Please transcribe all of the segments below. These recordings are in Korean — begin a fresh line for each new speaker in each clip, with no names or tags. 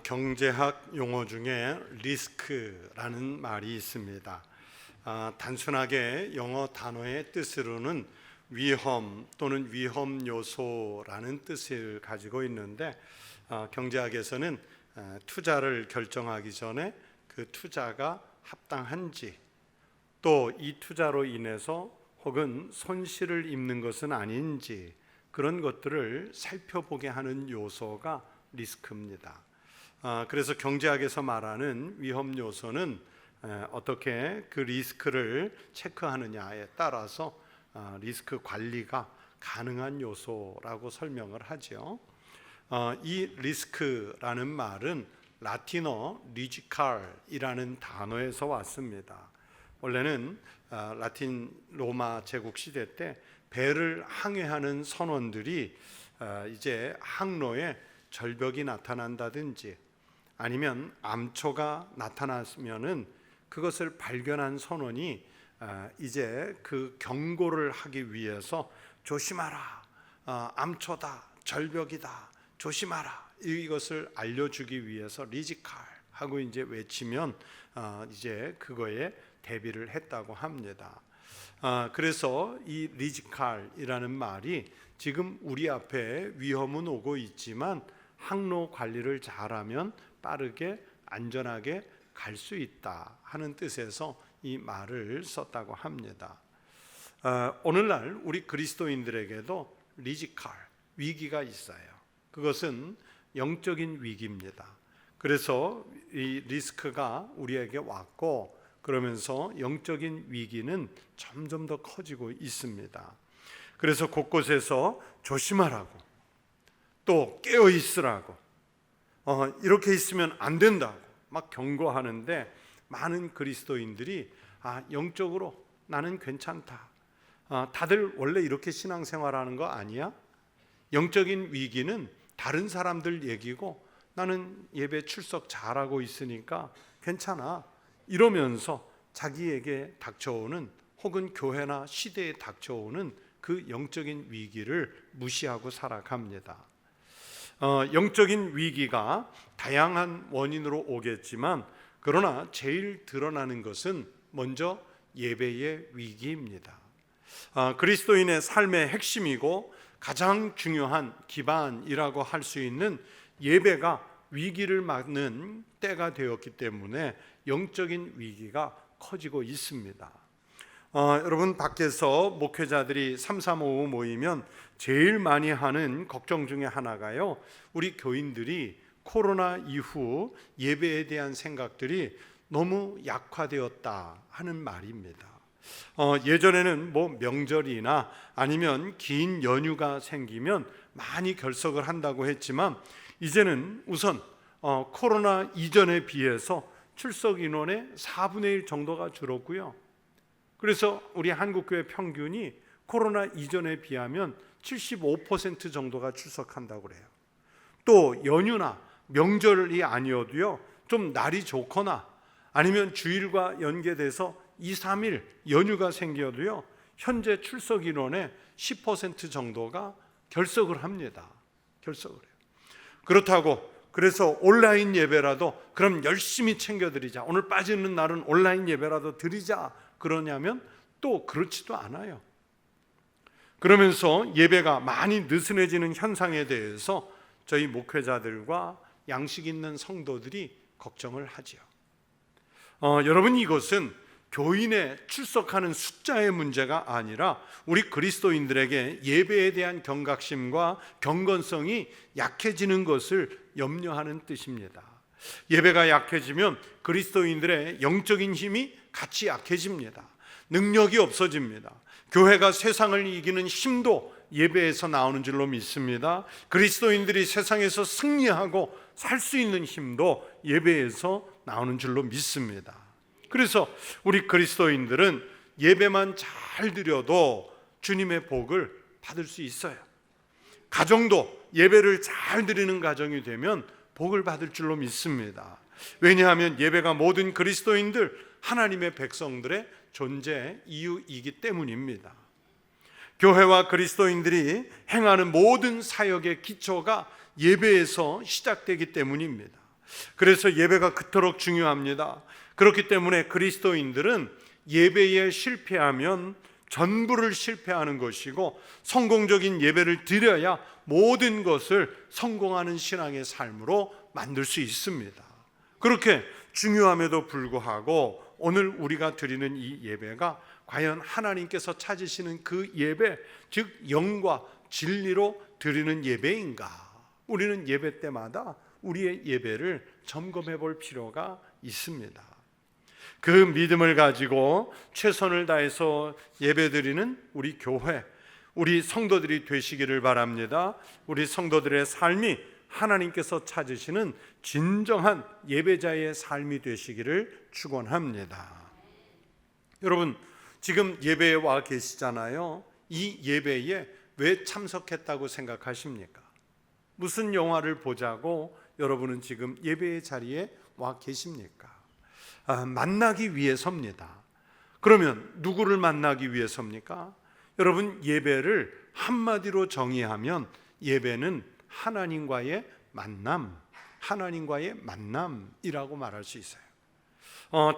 경제학 용어 중에 리스크라는 말이 있습니다. 단순하게 영어 단어의 뜻으로는 위험 또는 위험 요소라는 뜻을 가지고 있는데, 경제학에서는 투자를 결정하기 전에 그 투자가 합당한지, 또 이 투자로 인해서 혹은 손실을 입는 것은 아닌지, 그런 것들을 살펴보게 하는 요소가 리스크입니다. 그래서 경제학에서 말하는 위험 요소는 어떻게 그 리스크를 체크하느냐에 따라서 리스크 관리가 가능한 요소라고 설명을 하죠. 이 리스크라는 말은 라틴어 리지칼이라는 단어에서 왔습니다. 원래는 라틴 로마 제국 시대 때 배를 항해하는 선원들이 이제 항로에 절벽이 나타난다든지 아니면 암초가 나타났으면은 그것을 발견한 선원이 이제 그 경고를 하기 위해서 조심하라, 암초다, 절벽이다, 조심하라, 이것을 알려주기 위해서 리지칼 하고 이제 외치면 이제 그거에 대비를 했다고 합니다. 그래서 이 리지칼이라는 말이 지금 우리 앞에 위험은 오고 있지만 항로 관리를 잘하면 빠르게 안전하게 갈 수 있다 하는 뜻에서 이 말을 썼다고 합니다. 오늘날 우리 그리스도인들에게도 리지칼, 위기가 있어요. 그것은 영적인 위기입니다. 그래서 이 리스크가 우리에게 왔고, 그러면서 영적인 위기는 점점 더 커지고 있습니다. 그래서 곳곳에서 조심하라고, 또 깨어 있으라고, 이렇게 있으면 안 된다고 막 경고하는데, 많은 그리스도인들이 영적으로 나는 괜찮다, 다들 원래 이렇게 신앙생활하는 거 아니야? 영적인 위기는 다른 사람들 얘기고 나는 예배 출석 잘하고 있으니까 괜찮아, 이러면서 자기에게 닥쳐오는, 혹은 교회나 시대에 닥쳐오는 그 영적인 위기를 무시하고 살아갑니다. 영적인 위기가 다양한 원인으로 오겠지만, 그러나 제일 드러나는 것은 먼저 예배의 위기입니다. 그리스도인의 삶의 핵심이고 가장 중요한 기반이라고 할 수 있는 예배가 위기를 맞는 때가 되었기 때문에 영적인 위기가 커지고 있습니다. 여러분, 밖에서 목회자들이 335 모이면 제일 많이 하는 걱정 중에 하나가요, 우리 교인들이 코로나 이후 예배에 대한 생각들이 너무 약화되었다 하는 말입니다. 예전에는 뭐 명절이나 아니면 긴 연휴가 생기면 많이 결석을 한다고 했지만, 이제는 우선 코로나 이전에 비해서 출석 인원의 4분의 1 정도가 줄었고요. 그래서 우리 한국교회 평균이 코로나 이전에 비하면 75% 정도가 출석한다고 그래요. 또 연휴나 명절이 아니어도요, 좀 날이 좋거나 아니면 주일과 연계돼서 2, 3일 연휴가 생겨도요, 현재 출석 인원의 10% 정도가 결석을 합니다. 결석을 해요. 그렇다고 그래서 온라인 예배라도 그럼 열심히 챙겨드리자, 오늘 빠지는 날은 온라인 예배라도 드리자, 그러냐면 또 그렇지도 않아요. 그러면서 예배가 많이 느슨해지는 현상에 대해서 저희 목회자들과 양식 있는 성도들이 걱정을 하죠. 여러분, 이것은 교인의 출석하는 숫자의 문제가 아니라 우리 그리스도인들에게 예배에 대한 경각심과 경건성이 약해지는 것을 염려하는 뜻입니다. 예배가 약해지면 그리스도인들의 영적인 힘이 같이 약해집니다. 능력이 없어집니다. 교회가 세상을 이기는 힘도 예배에서 나오는 줄로 믿습니다. 그리스도인들이 세상에서 승리하고 살 수 있는 힘도 예배에서 나오는 줄로 믿습니다. 그래서 우리 그리스도인들은 예배만 잘 드려도 주님의 복을 받을 수 있어요. 가정도 예배를 잘 드리는 가정이 되면 복을 받을 줄로 믿습니다. 왜냐하면 예배가 모든 그리스도인들, 하나님의 백성들의 존재 이유이기 때문입니다. 교회와 그리스도인들이 행하는 모든 사역의 기초가 예배에서 시작되기 때문입니다. 그래서 예배가 그토록 중요합니다. 그렇기 때문에 그리스도인들은 예배에 실패하면 전부를 실패하는 것이고, 성공적인 예배를 드려야 모든 것을 성공하는 신앙의 삶으로 만들 수 있습니다. 그렇게 중요함에도 불구하고 오늘 우리가 드리는 이 예배가 과연 하나님께서 찾으시는 그 예배, 즉 영과 진리로 드리는 예배인가? 우리는 예배 때마다 우리의 예배를 점검해 볼 필요가 있습니다. 그 믿음을 가지고 최선을 다해서 예배드리는 우리 교회, 우리 성도들이 되시기를 바랍니다. 우리 성도들의 삶이 하나님께서 찾으시는 진정한 예배자의 삶이 되시기를 축원합니다. 여러분, 지금 예배에 와 계시잖아요. 이 예배에 왜 참석했다고 생각하십니까? 무슨 영화를 보자고 여러분은 지금 예배의 자리에 와 계십니까? 만나기 위해서입니다. 그러면 누구를 만나기 위해서입니까? 여러분, 예배를 한마디로 정의하면 예배는 하나님과의 만남, 하나님과의 만남이라고 말할 수 있어요.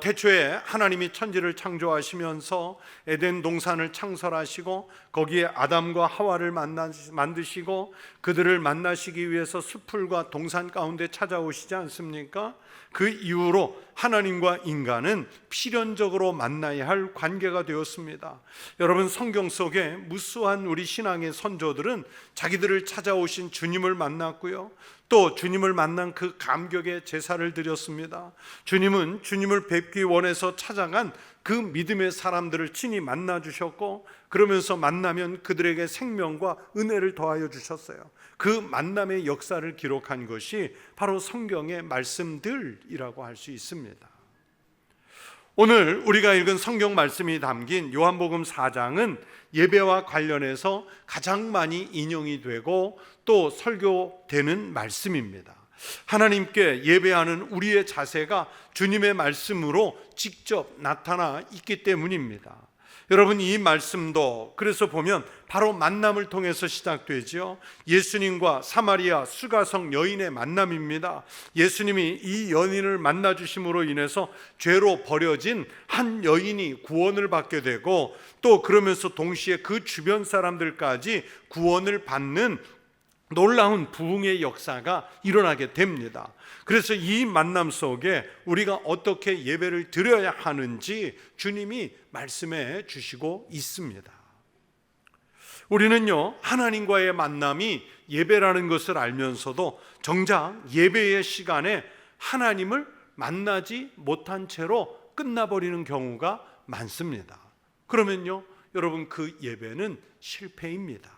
태초에 하나님이 천지를 창조하시면서 에덴 동산을 창설하시고 거기에 아담과 하와를 만드시고 그들을 만나시기 위해서 숲풀과 동산 가운데 찾아오시지 않습니까? 그 이후로 하나님과 인간은 필연적으로 만나야 할 관계가 되었습니다. 여러분, 성경 속에 무수한 우리 신앙의 선조들은 자기들을 찾아오신 주님을 만났고요, 또 주님을 만난 그 감격의 제사를 드렸습니다. 주님은 주님을 뵙기 원해서 찾아간 그 믿음의 사람들을 친히 만나 주셨고, 그러면서 만나면 그들에게 생명과 은혜를 더하여 주셨어요. 그 만남의 역사를 기록한 것이 바로 성경의 말씀들이라고 할 수 있습니다. 오늘 우리가 읽은 성경 말씀이 담긴 요한복음 4장은 예배와 관련해서 가장 많이 인용이 되고 또 설교되는 말씀입니다. 하나님께 예배하는 우리의 자세가 주님의 말씀으로 직접 나타나 있기 때문입니다. 여러분, 이 말씀도 그래서 보면 바로 만남을 통해서 시작되죠. 예수님과 사마리아 수가성 여인의 만남입니다. 예수님이 이 여인을 만나 주심으로 인해서 죄로 버려진 한 여인이 구원을 받게 되고, 또 그러면서 동시에 그 주변 사람들까지 구원을 받는 놀라운 부흥의 역사가 일어나게 됩니다. 그래서 이 만남 속에 우리가 어떻게 예배를 드려야 하는지 주님이 말씀해 주시고 있습니다. 우리는요, 하나님과의 만남이 예배라는 것을 알면서도 정작 예배의 시간에 하나님을 만나지 못한 채로 끝나버리는 경우가 많습니다. 그러면요, 여러분, 그 예배는 실패입니다.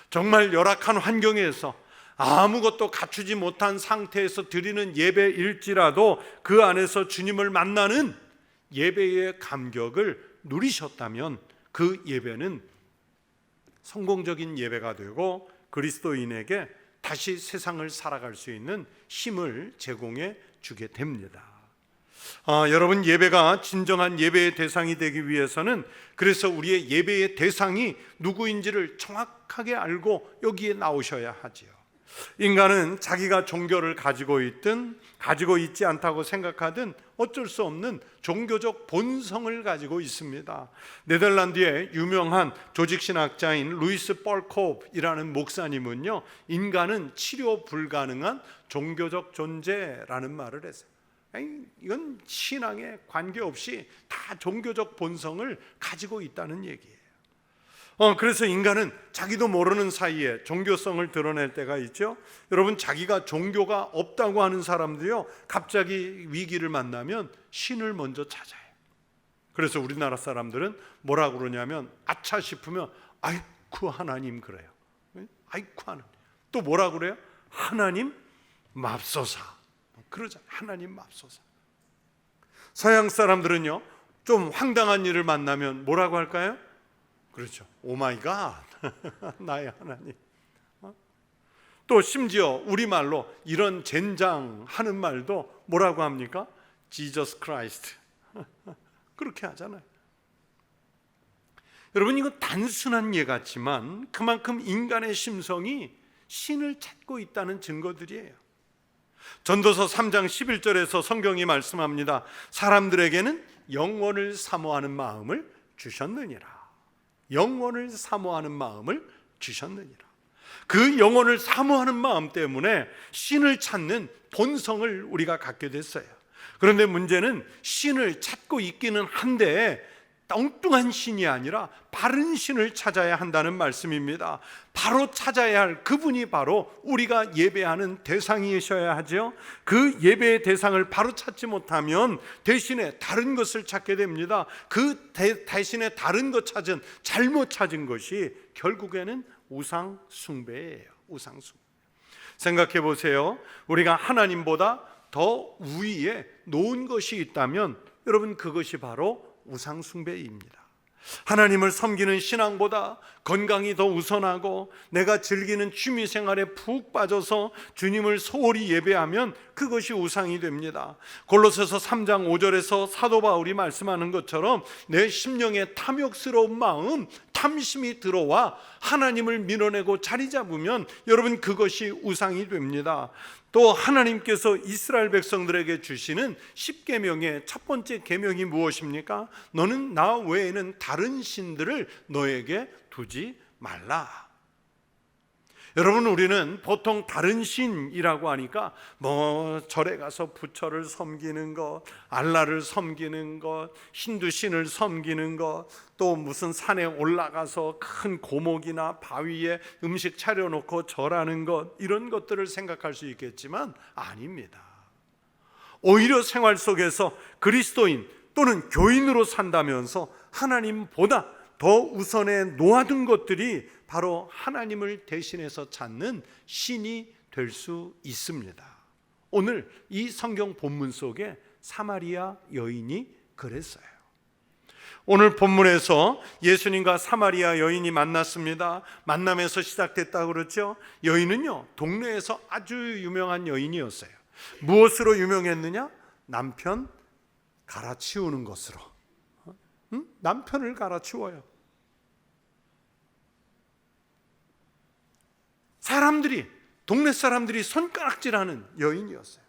정말 열악한 환경에서 아무것도 갖추지 못한 상태에서 드리는 예배일지라도 그 안에서 주님을 만나는 예배의 감격을 누리셨다면 그 예배는 성공적인 예배가 되고 그리스도인에게 다시 세상을 살아갈 수 있는 힘을 제공해 주게 됩니다. 여러분, 예배가 진정한 예배의 대상이 되기 위해서는 그래서 우리의 예배의 대상이 누구인지를 정확하게 알고 여기에 나오셔야 하지요. 인간은 자기가 종교를 가지고 있든 가지고 있지 않다고 생각하든 어쩔 수 없는 종교적 본성을 가지고 있습니다. 네덜란드의 유명한 조직신학자인 루이스 뻘코프이라는 목사님은요, 인간은 치료 불가능한 종교적 존재라는 말을 했어요. 이건 신앙에 관계없이 다 종교적 본성을 가지고 있다는 얘기예요. 그래서 인간은 자기도 모르는 사이에 종교성을 드러낼 때가 있죠. 여러분, 자기가 종교가 없다고 하는 사람들이요, 갑자기 위기를 만나면 신을 먼저 찾아요. 그래서 우리나라 사람들은 뭐라고 그러냐면, 아차 싶으면 아이쿠 하나님 그래요. 아이쿠 하나님. 또 뭐라고 그래요? 하나님 맙소사. 그러잖아요. 하나님 맙소사. 서양 사람들은요, 좀 황당한 일을 만나면 뭐라고 할까요? 그렇죠. 오 마이 갓. 나의 하나님. 또 심지어 우리말로 이런 젠장 하는 말도 뭐라고 합니까? 지저스 크라이스트. 그렇게 하잖아요. 여러분, 이건 단순한 예 같지만 그만큼 인간의 심성이 신을 찾고 있다는 증거들이에요. 전도서 3장 11절에서 성경이 말씀합니다. 사람들에게는 영원을 사모하는 마음을 주셨느니라. 영원을 사모하는 마음을 주셨느니라. 그 영원을 사모하는 마음 때문에 신을 찾는 본성을 우리가 갖게 됐어요. 그런데 문제는 신을 찾고 있기는 한데 엉뚱한 신이 아니라 바른 신을 찾아야 한다는 말씀입니다. 바로 찾아야 할 그분이 바로 우리가 예배하는 대상이셔야 하죠. 그 예배의 대상을 바로 찾지 못하면 대신에 다른 것을 찾게 됩니다. 그 대신에 다른 것 찾은, 잘못 찾은 것이 결국에는 우상 숭배예요. 우상 숭배. 생각해 보세요. 우리가 하나님보다 더 우위에 놓은 것이 있다면 여러분, 그것이 바로 우상 숭배입니다. 하나님을 섬기는 신앙보다 건강이 더 우선하고 내가 즐기는 취미생활에 푹 빠져서 주님을 소홀히 예배하면 그것이 우상이 됩니다. 골로새서 3장 5절에서 사도 바울이 말씀하는 것처럼 내 심령에 탐욕스러운 마음, 탐심이 들어와 하나님을 밀어내고 자리 잡으면 여러분, 그것이 우상이 됩니다. 또 하나님께서 이스라엘 백성들에게 주시는 10계명의 첫 번째 계명이 무엇입니까? 너는 나 외에는 다른 신들을 너에게 두지 말라. 여러분, 우리는 보통 다른 신이라고 하니까 절에 가서 부처를 섬기는 것, 알라를 섬기는 것, 힌두 신을 섬기는 것, 또 무슨 산에 올라가서 큰 고목이나 바위에 음식 차려놓고 절하는 것, 이런 것들을 생각할 수 있겠지만 아닙니다. 오히려 생활 속에서 그리스도인 또는 교인으로 산다면서 하나님보다 더 우선에 놓아둔 것들이 바로 하나님을 대신해서 찾는 신이 될 수 있습니다. 오늘 이 성경 본문 속에 사마리아 여인이 그랬어요. 오늘 본문에서 예수님과 사마리아 여인이 만났습니다. 만남에서 시작됐다고 그랬죠. 여인은요, 동네에서 아주 유명한 여인이었어요. 무엇으로 유명했느냐? 남편 갈아치우는 것으로. 남편을 갈아치워요. 동네 사람들이 손가락질하는 여인이었어요.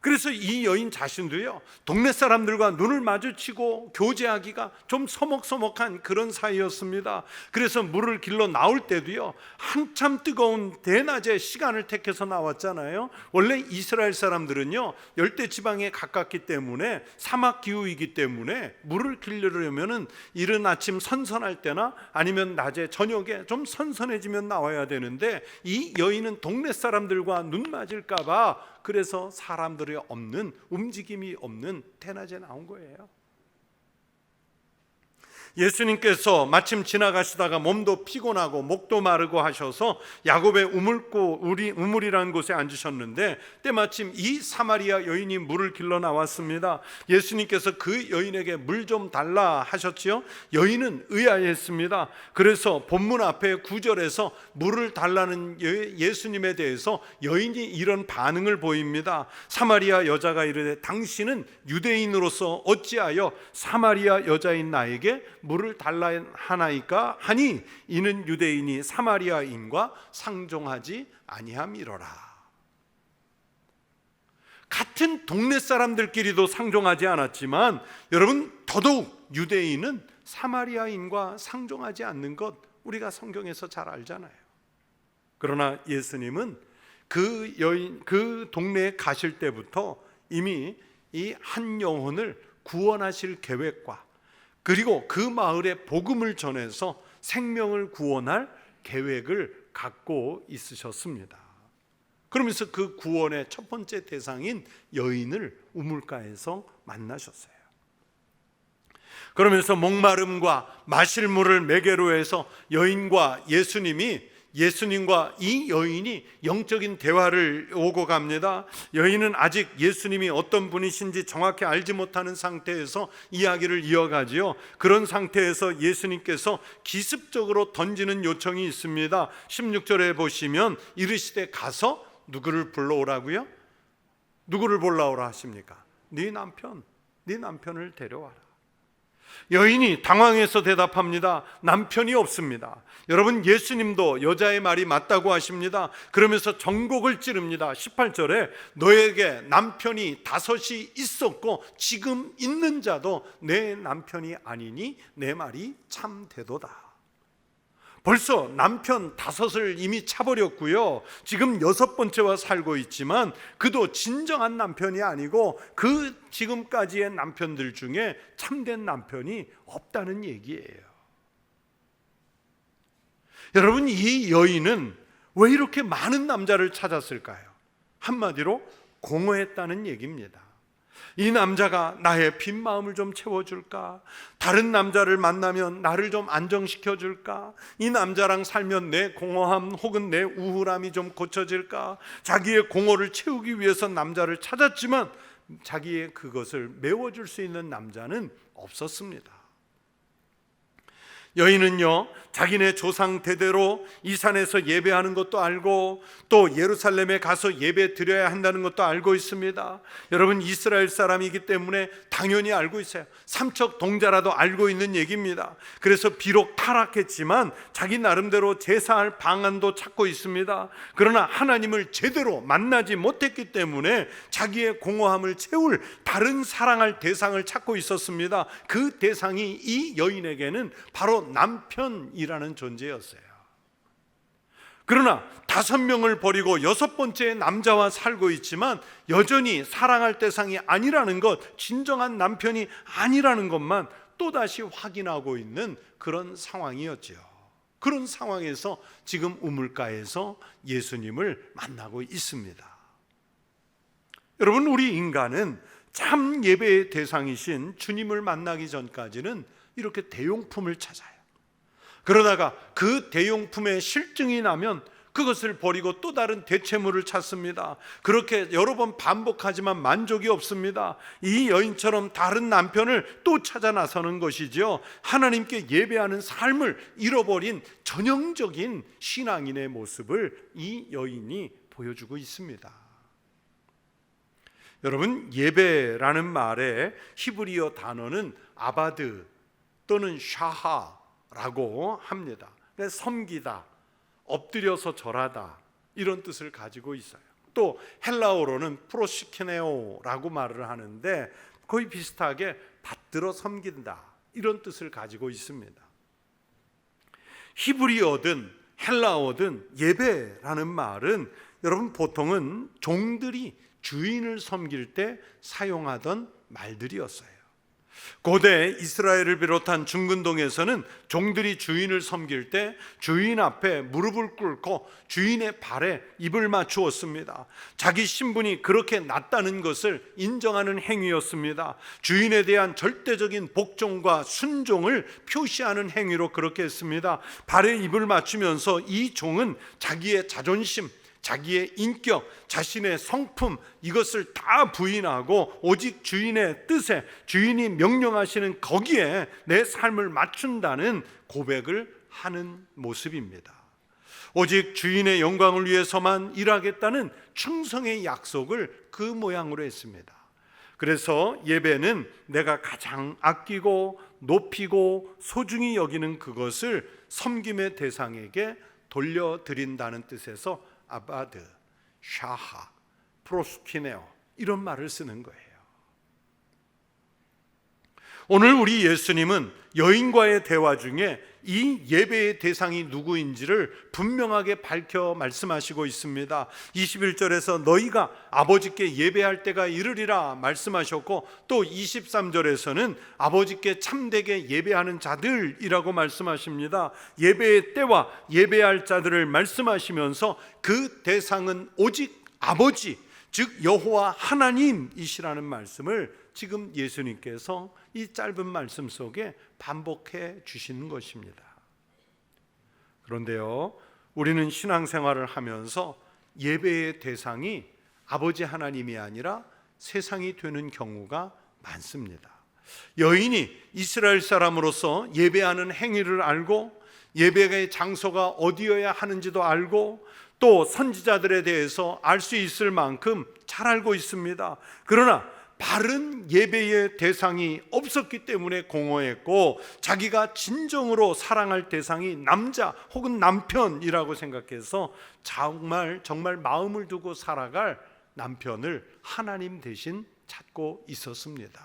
그래서 이 여인 자신도요, 동네 사람들과 눈을 마주치고 교제하기가 좀 서먹서먹한 그런 사이였습니다. 그래서 물을 길러 나올 때도요, 한참 뜨거운 대낮에 시간을 택해서 나왔잖아요. 원래 이스라엘 사람들은요, 열대지방에 가깝기 때문에, 사막 기후이기 때문에 물을 길르려면은 이른 아침 선선할 때나 아니면 낮에 저녁에 좀 선선해지면 나와야 되는데, 이 여인은 동네 사람들과 눈 맞을까 봐 그래서 사람들이 없는, 움직임이 없는 대낮에 나온 거예요. 예수님께서 마침 지나가시다가 몸도 피곤하고 목도 마르고 하셔서 야곱의 우물이라는 곳에 앉으셨는데, 때마침 이 사마리아 여인이 물을 길러 나왔습니다. 예수님께서 그 여인에게 물 좀 달라 하셨지요. 여인은 의아했습니다. 그래서 본문 앞에 9절에서 물을 달라는 예수님에 대해서 여인이 이런 반응을 보입니다. 사마리아 여자가 이르되 당신은 유대인으로서 어찌하여 사마리아 여자인 나에게 물을 달라 하나이까 하니 이는 유대인이 사마리아인과 상종하지 아니함이로라. 같은 동네 사람들끼리도 상종하지 않았지만 여러분, 더더욱 유대인은 사마리아인과 상종하지 않는 것 우리가 성경에서 잘 알잖아요. 그러나 예수님은 그 동네에 가실 때부터 이미 이 한 영혼을 구원하실 계획과 그리고 그 마을에 복음을 전해서 생명을 구원할 계획을 갖고 있으셨습니다. 그러면서 그 구원의 첫 번째 대상인 여인을 우물가에서 만나셨어요. 그러면서 목마름과 마실 물을 매개로 해서 예수님과 이 여인이 영적인 대화를 오고 갑니다. 여인은 아직 예수님이 어떤 분이신지 정확히 알지 못하는 상태에서 이야기를 이어가지요. 그런 상태에서 예수님께서 기습적으로 던지는 요청이 있습니다. 16절에 보시면 이르시되 가서 누구를 불러오라고요? 누구를 불러오라 하십니까? 네 남편을 데려와라. 여인이 당황해서 대답합니다. 남편이 없습니다. 여러분, 예수님도 여자의 말이 맞다고 하십니다. 그러면서 전곡을 찌릅니다. 18절에 너에게 남편이 5이 있었고 지금 있는 자도 내 남편이 아니니 내 말이 참되도다. 벌써 남편 5을 이미 차버렸고요, 지금 6번째와 살고 있지만 그도 진정한 남편이 아니고 그 지금까지의 남편들 중에 참된 남편이 없다는 얘기예요. 여러분, 이 여인은 왜 이렇게 많은 남자를 찾았을까요? 한마디로 공허했다는 얘기입니다. 이 남자가 나의 빈 마음을 좀 채워줄까? 다른 남자를 만나면 나를 좀 안정시켜줄까? 이 남자랑 살면 내 공허함 혹은 내 우울함이 좀 고쳐질까? 자기의 공허를 채우기 위해서 남자를 찾았지만 자기의 그것을 메워줄 수 있는 남자는 없었습니다. 여인은요, 자기네 조상 대대로 이 산에서 예배하는 것도 알고 또 예루살렘에 가서 예배 드려야 한다는 것도 알고 있습니다. 여러분, 이스라엘 사람이기 때문에 당연히 알고 있어요. 삼척 동자라도 알고 있는 얘기입니다. 그래서 비록 타락했지만 자기 나름대로 제사할 방안도 찾고 있습니다. 그러나 하나님을 제대로 만나지 못했기 때문에 자기의 공허함을 채울 다른 사랑할 대상을 찾고 있었습니다. 그 대상이 이 여인에게는 바로 남편이라는 존재였어요. 그러나 5명을 버리고 6번째 남자와 살고 있지만 여전히 사랑할 대상이 아니라는 것, 진정한 남편이 아니라는 것만 또다시 확인하고 있는 그런 상황이었죠. 그런 상황에서 지금 우물가에서 예수님을 만나고 있습니다. 여러분, 우리 인간은 참 예배의 대상이신 주님을 만나기 전까지는 이렇게 대용품을 찾아요. 그러다가 그 대용품에 실증이 나면 그것을 버리고 또 다른 대체물을 찾습니다. 그렇게 여러 번 반복하지만 만족이 없습니다. 이 여인처럼 다른 남편을 또 찾아 나서는 것이죠. 하나님께 예배하는 삶을 잃어버린 전형적인 신앙인의 모습을 이 여인이 보여주고 있습니다. 여러분, 예배라는 말의 히브리어 단어는 아바드 또는 샤하라고 합니다. 섬기다, 엎드려서 절하다, 이런 뜻을 가지고 있어요. 또 헬라어로는 프로시케네오라고 말을 하는데 거의 비슷하게 받들어 섬긴다, 이런 뜻을 가지고 있습니다. 히브리어든 헬라어든 예배라는 말은 여러분 보통은 종들이 주인을 섬길 때 사용하던 말들이었어요. 고대 이스라엘을 비롯한 중근동에서는 종들이 주인을 섬길 때 주인 앞에 무릎을 꿇고 주인의 발에 입을 맞추었습니다. 자기 신분이 그렇게 낮다는 것을 인정하는 행위였습니다. 주인에 대한 절대적인 복종과 순종을 표시하는 행위로 그렇게 했습니다. 발에 입을 맞추면서 이 종은 자기의 자존심, 자기의 인격, 자신의 성품, 이것을 다 부인하고 오직 주인의 뜻에, 주인이 명령하시는 거기에 내 삶을 맞춘다는 고백을 하는 모습입니다. 오직 주인의 영광을 위해서만 일하겠다는 충성의 약속을 그 모양으로 했습니다. 그래서 예배는 내가 가장 아끼고 높이고 소중히 여기는 그것을 섬김의 대상에게 돌려드린다는 뜻에서 아바드, 샤하, 프로스키네오, 이런 말을 쓰는 거예요. 오늘 우리 예수님은 여인과의 대화 중에 이 예배의 대상이 누구인지를 분명하게 밝혀 말씀하시고 있습니다. 21절에서 너희가 아버지께 예배할 때가 이르리라 말씀하셨고, 또 23절에서는 아버지께 참되게 예배하는 자들이라고 말씀하십니다. 예배의 때와 예배할 자들을 말씀하시면서 그 대상은 오직 아버지, 즉 여호와 하나님이시라는 말씀을 지금 예수님께서 이 짧은 말씀 속에 반복해 주시는 것입니다. 그런데요, 우리는 신앙생활을 하면서 예배의 대상이 아버지 하나님이 아니라 세상이 되는 경우가 많습니다. 여인이 이스라엘 사람으로서 예배하는 행위를 알고 예배의 장소가 어디여야 하는지도 알고 또 선지자들에 대해서 알 수 있을 만큼 잘 알고 있습니다. 그러나 바른 예배의 대상이 없었기 때문에 공허했고, 자기가 진정으로 사랑할 대상이 남자 혹은 남편이라고 생각해서 정말 마음을 두고 살아갈 남편을 하나님 대신 찾고 있었습니다.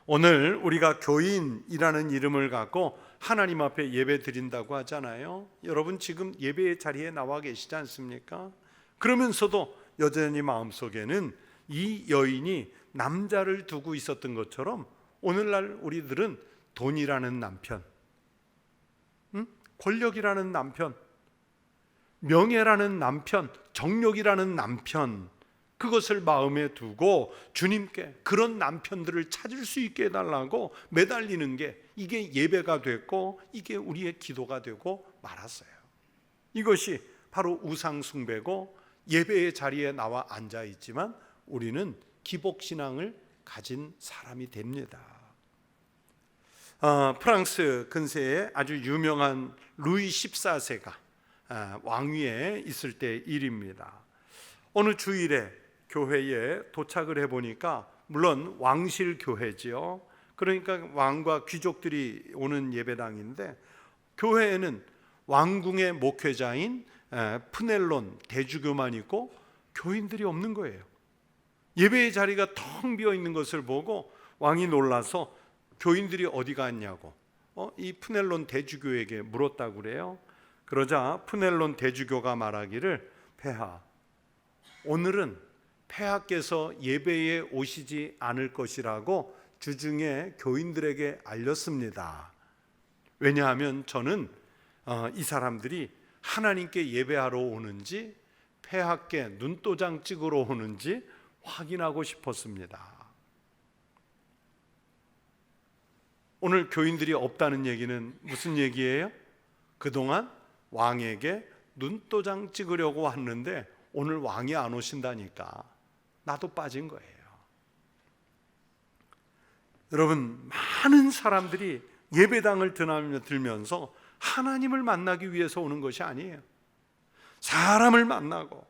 오늘 우리가 교인이라는 이름을 갖고 하나님 앞에 예배 드린다고 하잖아요. 여러분 지금 예배의 자리에 나와 계시지 않습니까? 그러면서도 여전히 마음속에는 이 여인이 남자를 두고 있었던 것처럼 오늘날 우리들은 돈이라는 남편, 권력이라는 남편, 명예라는 남편, 정욕이라는 남편, 그것을 마음에 두고 주님께 그런 남편들을 찾을 수 있게 해달라고 매달리는 게 이게 예배가 됐고, 이게 우리의 기도가 되고 말았어요. 이것이 바로 우상 숭배고, 예배의 자리에 나와 앉아 있지만 우리는 기복신앙을 가진 사람이 됩니다. 프랑스 근세에 아주 유명한 루이 14세가 왕위에 있을 때 일입니다. 어느 주일에 교회에 도착을 해보니까, 물론 왕실 교회지요. 그러니까 왕과 귀족들이 오는 예배당인데, 교회에는 왕궁의 목회자인 푸넬론 대주교만 있고 교인들이 없는 거예요. 예배의 자리가 텅 비어 있는 것을 보고 왕이 놀라서 교인들이 어디 갔냐고 이 푸넬론 대주교에게 물었다고 그래요. 그러자 푸넬론 대주교가 말하기를, 폐하, 오늘은 폐하께서 예배에 오시지 않을 것이라고 주중에 교인들에게 알렸습니다. 왜냐하면 저는 이 사람들이 하나님께 예배하러 오는지 폐하께 눈도장 찍으러 오는지 확인하고 싶었습니다. 오늘 교인들이 없다는 얘기는 무슨 얘기예요? 그동안 왕에게 눈도장 찍으려고 왔는데 오늘 왕이 안 오신다니까 나도 빠진 거예요. 여러분, 많은 사람들이 예배당을 들면서 하나님을 만나기 위해서 오는 것이 아니에요. 사람을 만나고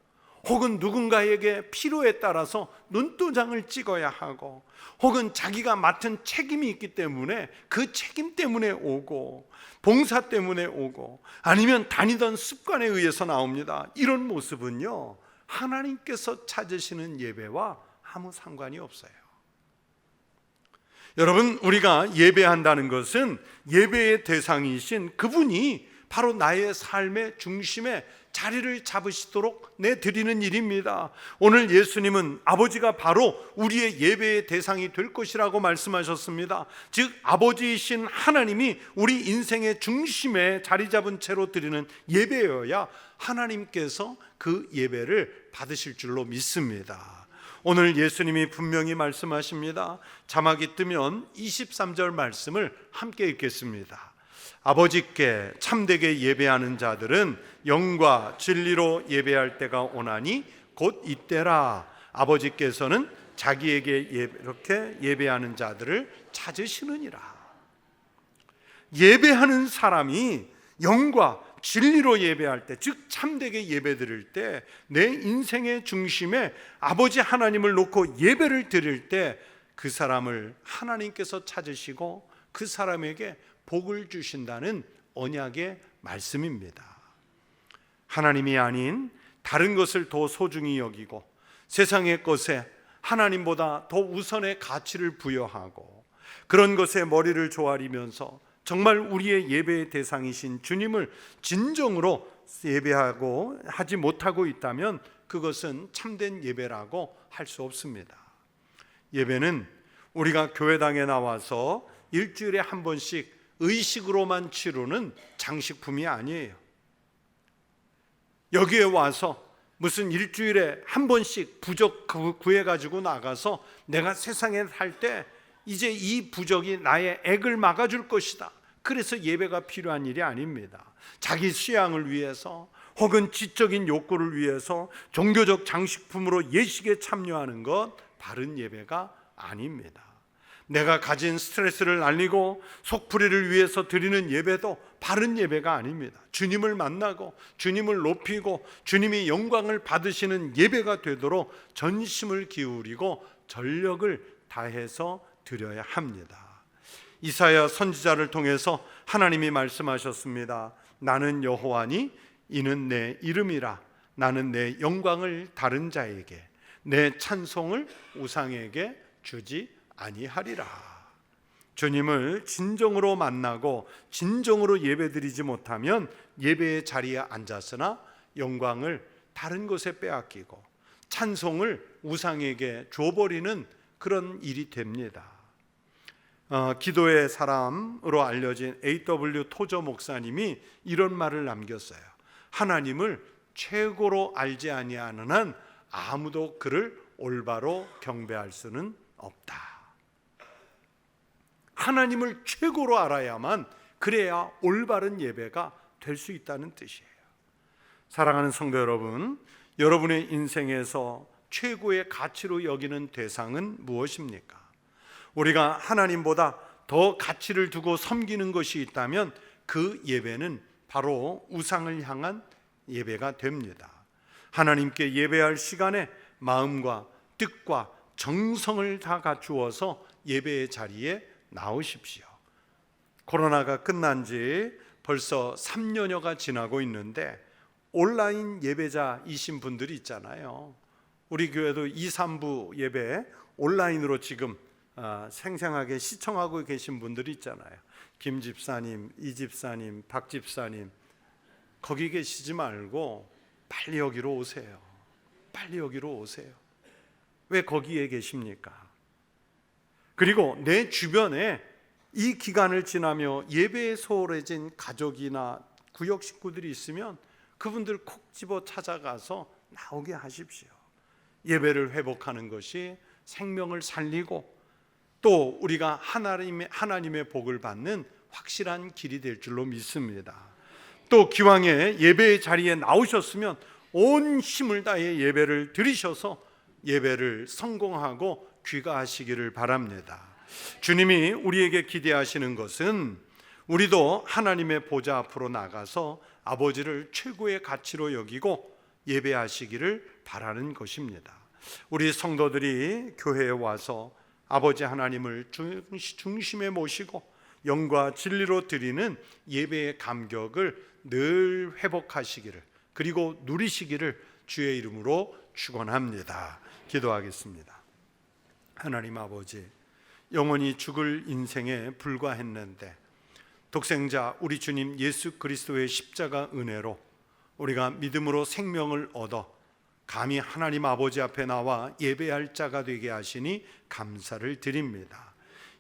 혹은 누군가에게 필요에 따라서 눈도장을 찍어야 하고, 혹은 자기가 맡은 책임이 있기 때문에 그 책임 때문에 오고, 봉사 때문에 오고, 아니면 다니던 습관에 의해서 나옵니다. 이런 모습은요, 하나님께서 찾으시는 예배와 아무 상관이 없어요. 여러분, 우리가 예배한다는 것은 예배의 대상이신 그분이 바로 나의 삶의 중심에 자리를 잡으시도록 내드리는 일입니다. 오늘 예수님은 아버지가 바로 우리의 예배의 대상이 될 것이라고 말씀하셨습니다. 즉 아버지이신 하나님이 우리 인생의 중심에 자리 잡은 채로 드리는 예배여야 하나님께서 그 예배를 받으실 줄로 믿습니다. 오늘 예수님이 분명히 말씀하십니다. 자막이 뜨면 23절 말씀을 함께 읽겠습니다. 아버지께 참되게 예배하는 자들은 영과 진리로 예배할 때가 오나니 곧 이때라. 아버지께서는 자기에게 이렇게 예배하는 자들을 찾으시느니라. 예배하는 사람이 영과 진리로 예배할 때, 즉 참되게 예배드릴 때, 내 인생의 중심에 아버지 하나님을 놓고 예배를 드릴 때 그 사람을 하나님께서 찾으시고 그 사람에게 복을 주신다는 언약의 말씀입니다. 하나님이 아닌 다른 것을 더 소중히 여기고 세상의 것에 하나님보다 더 우선의 가치를 부여하고 그런 것에 머리를 조아리면서 정말 우리의 예배의 대상이신 주님을 진정으로 예배하고 하지 못하고 있다면 그것은 참된 예배라고 할 수 없습니다. 예배는 우리가 교회당에 나와서 일주일에 한 번씩 의식으로만 치르는 장식품이 아니에요. 여기에 와서 무슨 일주일에 한 번씩 부적 구해가지고 나가서 내가 세상에 살 때 이제 이 부적이 나의 액을 막아줄 것이다, 그래서 예배가 필요한 일이 아닙니다. 자기 수양을 위해서 혹은 지적인 욕구를 위해서 종교적 장식품으로 예식에 참여하는 것 바른 예배가 아닙니다. 내가 가진 스트레스를 날리고 속풀이를 위해서 드리는 예배도 바른 예배가 아닙니다. 주님을 만나고 주님을 높이고 주님이 영광을 받으시는 예배가 되도록 전심을 기울이고 전력을 다해서 드려야 합니다. 이사야 선지자를 통해서 하나님이 말씀하셨습니다. 나는 여호와니 이는 내 이름이라. 나는 내 영광을 다른 자에게, 내 찬송을 우상에게 주지 아니하리라. 주님을 진정으로 만나고 진정으로 예배드리지 못하면 예배의 자리에 앉았으나 영광을 다른 곳에 빼앗기고 찬송을 우상에게 줘버리는 그런 일이 됩니다. 기도의 사람으로 알려진 A.W. 토저 목사님이 이런 말을 남겼어요. 하나님을 최고로 알지 아니하는 한 아무도 그를 올바로 경배할 수는 없다. 하나님을 최고로 알아야만, 그래야 올바른 예배가 될 수 있다는 뜻이에요. 사랑하는 성도 여러분, 여러분의 인생에서 최고의 가치로 여기는 대상은 무엇입니까? 우리가 하나님보다 더 가치를 두고 섬기는 것이 있다면 그 예배는 바로 우상을 향한 예배가 됩니다. 하나님께 예배할 시간에 마음과 뜻과 정성을 다 갖추어서 예배의 자리에 나오십시오. 코로나가 끝난 지 벌써 3년여가 지나고 있는데 온라인 예배자이신 분들이 있잖아요. 우리 교회도 2, 3부 예배 온라인으로 지금 생생하게 시청하고 계신 분들이 있잖아요. 김 집사님, 이 집사님, 박 집사님, 거기 계시지 말고 빨리 여기로 오세요. 빨리 여기로 오세요. 왜 거기에 계십니까? 그리고 내 주변에 이 기간을 지나며 예배에 소홀해진 가족이나 구역 식구들이 있으면 그분들 콕 집어 찾아가서 나오게 하십시오. 예배를 회복하는 것이 생명을 살리고 또 우리가 하나님의 복을 받는 확실한 길이 될 줄로 믿습니다. 또 기왕에 예배의 자리에 나오셨으면 온 힘을 다해 예배를 드리셔서 예배를 성공하고 귀가하시기를 바랍니다. 주님이 우리에게 기대하시는 것은 우리도 하나님의 보좌 앞으로 나가서 아버지를 최고의 가치로 여기고 예배하시기를 바라는 것입니다. 우리 성도들이 교회에 와서 아버지 하나님을 중심에 모시고 영과 진리로 드리는 예배의 감격을 늘 회복하시기를, 그리고 누리시기를 주의 이름으로 축원합니다. 기도하겠습니다. 하나님 아버지, 영원히 죽을 인생에 불과했는데 독생자 우리 주님 예수 그리스도의 십자가 은혜로 우리가 믿음으로 생명을 얻어 감히 하나님 아버지 앞에 나와 예배할 자가 되게 하시니 감사를 드립니다.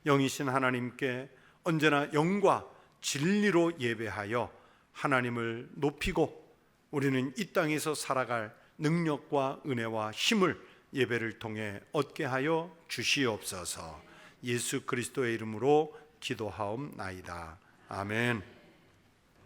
영이신 하나님께 언제나 영과 진리로 예배하여 하나님을 높이고 우리는 이 땅에서 살아갈 능력과 은혜와 힘을 예배를 통해 얻게 하여 주시옵소서. 예수 그리스도의 이름으로 기도하옵나이다. 아멘.